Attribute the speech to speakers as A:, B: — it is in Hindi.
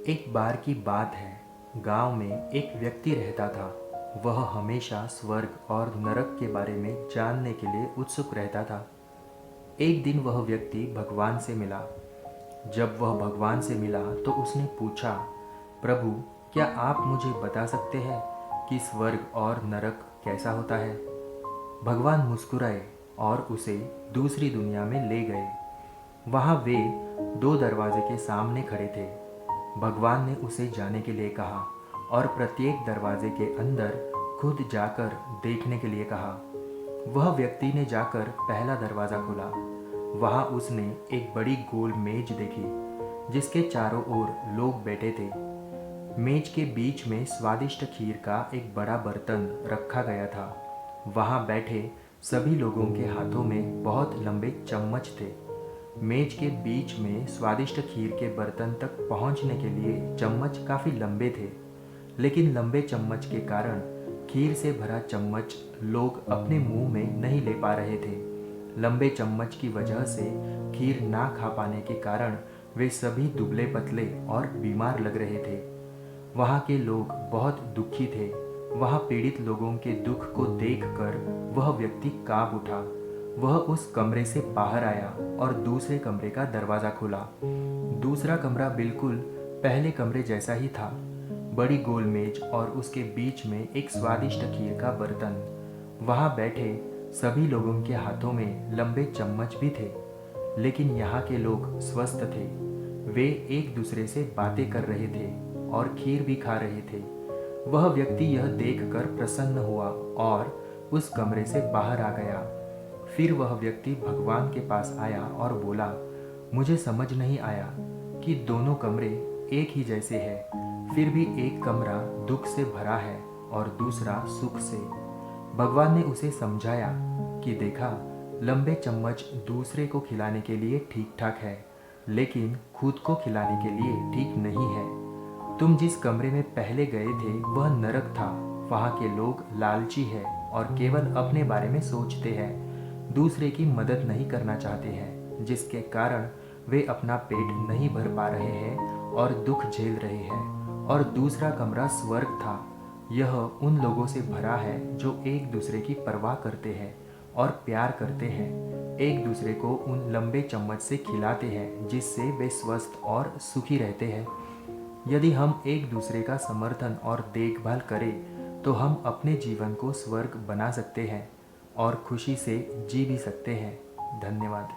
A: एक बार की बात है। गांव में एक व्यक्ति रहता था। वह हमेशा स्वर्ग और नरक के बारे में जानने के लिए उत्सुक रहता था। एक दिन वह व्यक्ति भगवान से मिला। जब वह भगवान से मिला तो उसने पूछा, प्रभु, क्या आप मुझे बता सकते हैं कि स्वर्ग और नरक कैसा होता है? भगवान मुस्कुराए और उसे दूसरी दुनिया में ले गए। वहाँ वे दो दरवाजे के सामने खड़े थे। भगवान ने उसे जाने के लिए कहा और प्रत्येक दरवाजे के अंदर खुद जाकर देखने के लिए कहा। वह व्यक्ति ने जाकर पहला दरवाज़ा खोला। वहाँ उसने एक बड़ी गोल मेज देखी जिसके चारों ओर लोग बैठे थे। मेज के बीच में स्वादिष्ट खीर का एक बड़ा बर्तन रखा गया था। वहाँ बैठे सभी लोगों के हाथों में बहुत लंबे चम्मच थे। मेज के बीच में स्वादिष्ट खीर के बर्तन तक पहुंचने के लिए चम्मच काफ़ी लंबे थे, लेकिन लंबे चम्मच के कारण खीर से भरा चम्मच लोग अपने मुंह में नहीं ले पा रहे थे। लंबे चम्मच की वजह से खीर ना खा पाने के कारण वे सभी दुबले पतले और बीमार लग रहे थे। वहाँ के लोग बहुत दुखी थे। वहाँ पीड़ित लोगों के दुख को देखकर वह व्यक्ति कांप उठा। वह उस कमरे से बाहर आया और दूसरे कमरे का दरवाज़ा खोला। दूसरा कमरा बिल्कुल पहले कमरे जैसा ही था। बड़ी गोल मेज और उसके बीच में एक स्वादिष्ट खीर का बर्तन। वहाँ बैठे सभी लोगों के हाथों में लंबे चम्मच भी थे, लेकिन यहाँ के लोग स्वस्थ थे। वे एक दूसरे से बातें कर रहे थे और खीर भी खा रहे थे। वह व्यक्ति यह देखकर प्रसन्न हुआ और उस कमरे से बाहर आ गया। फिर वह व्यक्ति भगवान के पास आया और बोला, मुझे समझ नहीं आया कि दोनों कमरे एक ही जैसे हैं, फिर भी एक कमरा दुख से भरा है और दूसरा सुख से। भगवान ने उसे समझाया कि देखा, लंबे चम्मच दूसरे को खिलाने के लिए ठीक ठाक है, लेकिन खुद को खिलाने के लिए ठीक नहीं है। तुम जिस कमरे में पहले गए थे वह नरक था। वहाँ के लोग लालची है और केवल अपने बारे में सोचते हैं, दूसरे की मदद नहीं करना चाहते हैं, जिसके कारण वे अपना पेट नहीं भर पा रहे हैं और दुख झेल रहे हैं। और दूसरा कमरा स्वर्ग था। यह उन लोगों से भरा है जो एक दूसरे की परवाह करते हैं और प्यार करते हैं, एक दूसरे को उन लंबे चम्मच से खिलाते हैं जिससे वे स्वस्थ और सुखी रहते हैं। यदि हम एक दूसरे का समर्थन और देखभाल करें तो हम अपने जीवन को स्वर्ग बना सकते हैं और खुशी से जी भी सकते हैं। धन्यवाद।